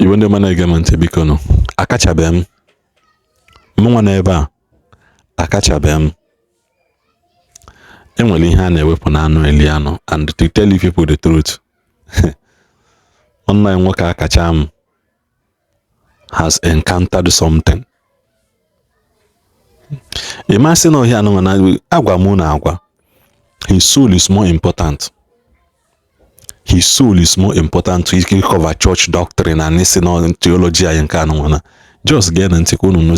Even the man again biko no. Akachabem. Mwa na ebe a. Akachabem. Enwere ihe a na-ewepụ na anụ eli anụ, and to tell you people the truth. Online nwoke Akachaam has encountered something. Imagine no here no na agwa mu na agwa. His soul is more important. His soul is more important to cover church doctrine and listen on theology and kind. Just get and take on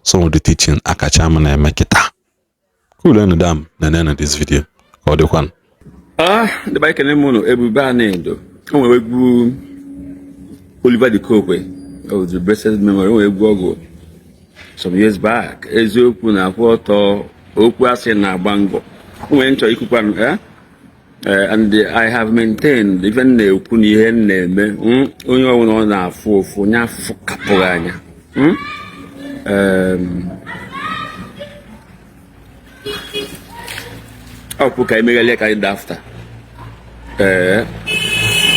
some of the teaching Akachaam na emekita. Cool and damn the end of this video. Or the one. The bike and mono ebu banendo. Come we go Oliver the Cope of the blessed memory we go some years back. Ezoku na photo Okwasi na bango. Went to Ikupan, and I have maintained even the Ukuni hen name, only na for nya fukapoganya. Puka imegalia kaenda after.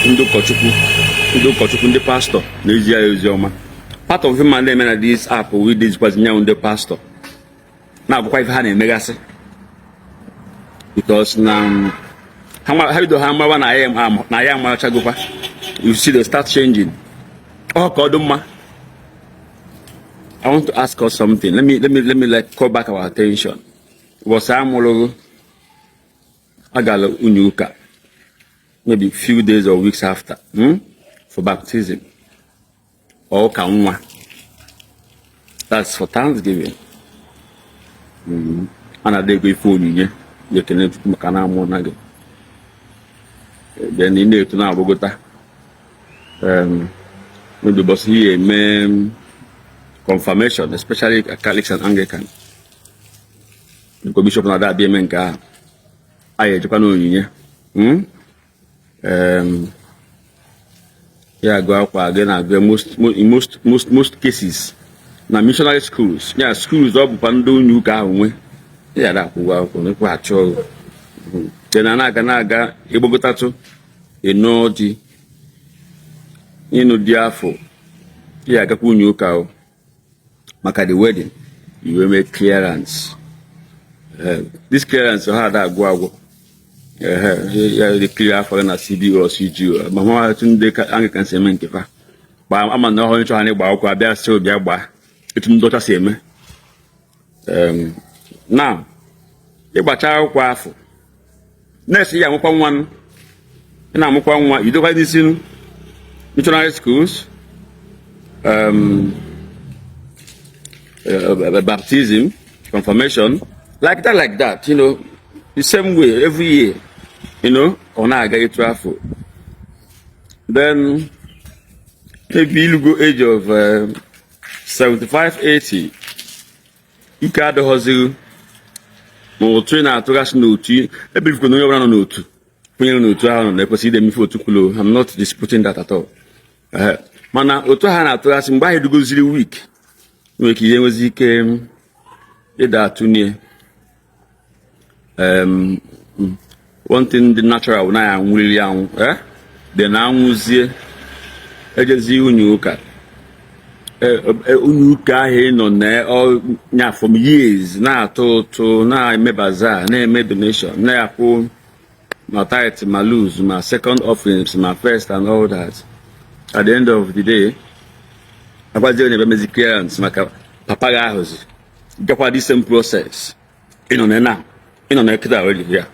Ndo kochuku the pastor, Nigeria. Part of him and them and this app with this was now the pastor. Now quite had a megase. Because now how do hammer when I am Chagopa? You see they start changing. Oh Koduma. I want to ask us something. Let me like call back our attention. Was Amolo Agalo Unyuka maybe a few days or weeks after for baptism. Or Kaunwa. That's for Thanksgiving. And I did go for you. You can Makana. Then in there to now Bogota. Maybe was here confirmation, especially Catholics and Anglican. The Bishop na that be menka. Aye, Japan Union. Yeah, go out again. In most cases, na missionary schools. Yeah, schools up pando new car. Yeah, that go actual. Then anaga Ibogotatu, the therefore, yeah, Gapu new cow. Maka the wedding, you will make clearance. This clearance, how that go. The clear for an CD or CG. Mamma Tunde Anglican Semen Kifa. But I'm not going to any about there still be a bar. It's not same. Now, the Bachao Quaffle. Next year, I'm upon one, and I'm upon one. You don't have this in missionary schools, baptism, confirmation, like that, you know, the same way every year. You know, on I get traffic. Then maybe you go age of 75, 80. You can't do hustle. More trainer to rush no tea. Maybe you can know around no two. When you know to have on the see them before to cool. I'm not disputing that at all. Mana Otohana to ask him why you go 0 week. Make he was he came. That too near. One thing the natural na ya nwili anwu the na anwuzie ejezi unyuka unyuka he no na nya from years na to na eme bazaar na eme donation na yakwo my tithe my lose my second offerings my first and all that. At the end of the day abaje ne be music clearance maka papa ga house gakwa the same process na kida already here.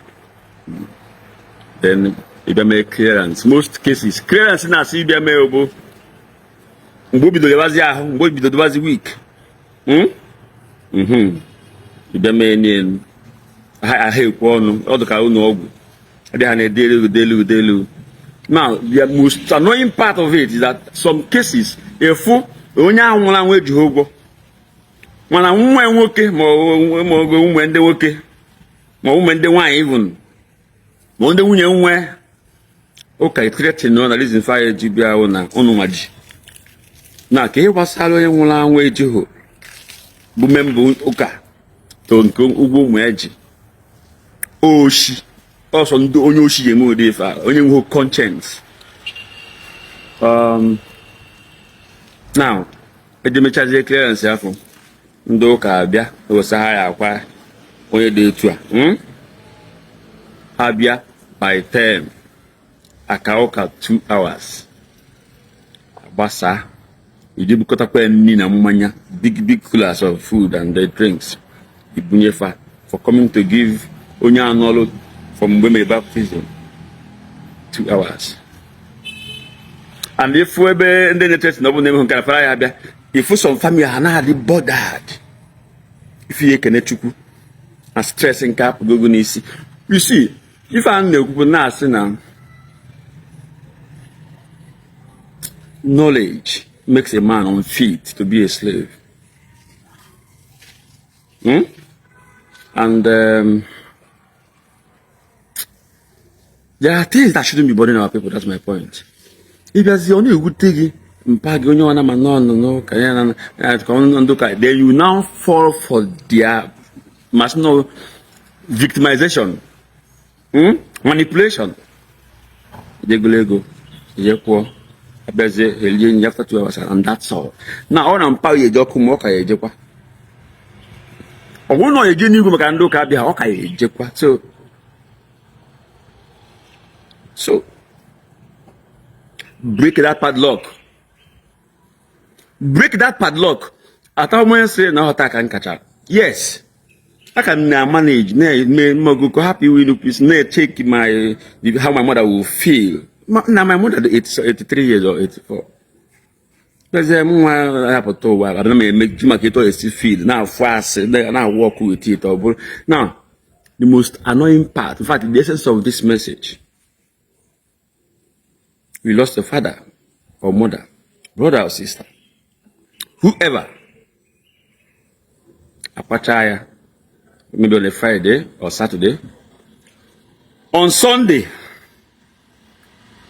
Then if you make clearance, most cases clearance na see be able. Mbobi do lewazi mbobi do lewazi week. If you make I help one all the ka unu ogu. They are daily. Now the most annoying part of it is that some cases if onya anwula nwe Jehova mana nwe nwoke mo nwe ndị nwoke mo nwe ndị nwaanyị even mo ndị nwunye nwe okay create no na reason fire jibia na unu maji na ka ịgbasara onye nwụrụ anwụ Jehova bụ member ụka to nke ugwu ụmụ eji oshi also ndị onye oshi eme ode fa onye nwe conscience Now, the mechanism clearance afọ ndị ụka abịa osa ha ya akwa onye dị etu a abịa by 10 aka ụka 2 hours agbasa iji bukọtakwa nri na mmanya big coolers of food and the drinks ibunyefa for coming to give onye anọlụ from mgbe mere baptism 2 hours. And if we be ndị na-eche na ọ bụ na eme nke na fara ya abịa if some family are not bothered if you can chukwu and stress nke apụgogo n'isi. You see, if I na-ekwu na asị na knowledge makes a man unfit to be a slave. And there are things that shouldn't be bothering our people. That's my point. If there's the only good thing, then you now fall for their victimization, manipulation. After 2 hours, and that's all. Now, all I'm power you so break that padlock. Break that padlock. At how much say now attack and catch up? Yes. I can manage. Go happy with peace. Check how my mother will feel. Now my mother is 83 years or 84. There's a I don't know, make Jimaketo still feel now fast. Now walk with it. Now, the most annoying part, in fact, the essence of this message. We lost a father or mother, brother or sister, whoever. Apachaya, maybe on a Friday or Saturday. On Sunday,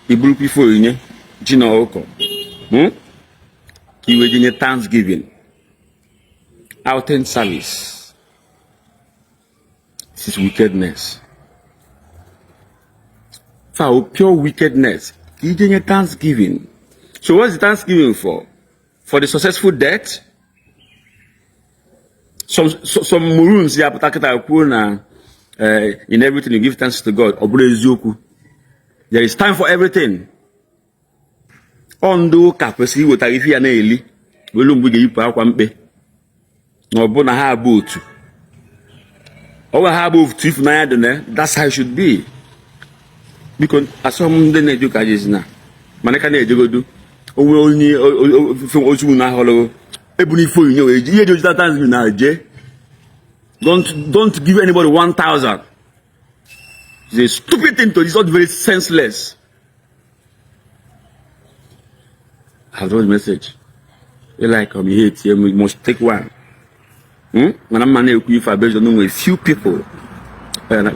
Ibulu before you, Gina Oko. He was in a Thanksgiving, outing service. This is wickedness. For pure wickedness. He Thanksgiving. So what's the Thanksgiving for? For the successful death? Some Maroons in everything you give thanks to God. There is time for everything. Ondo kapesi wotarifi ya na eli. Welumbu ge yipa akwa mpe. No bo na ha botu. Owa ha bo if na ya done. That's how it should be. Because as some the education na manaka na ejegodu onwe onye ozu na holo ebuni fo yin o je do that time na je don't give anybody 1,000. It's a stupid thing to. It's not very senseless. I have the message. You like you hate you must take one. When I'm man if I based on a few people and I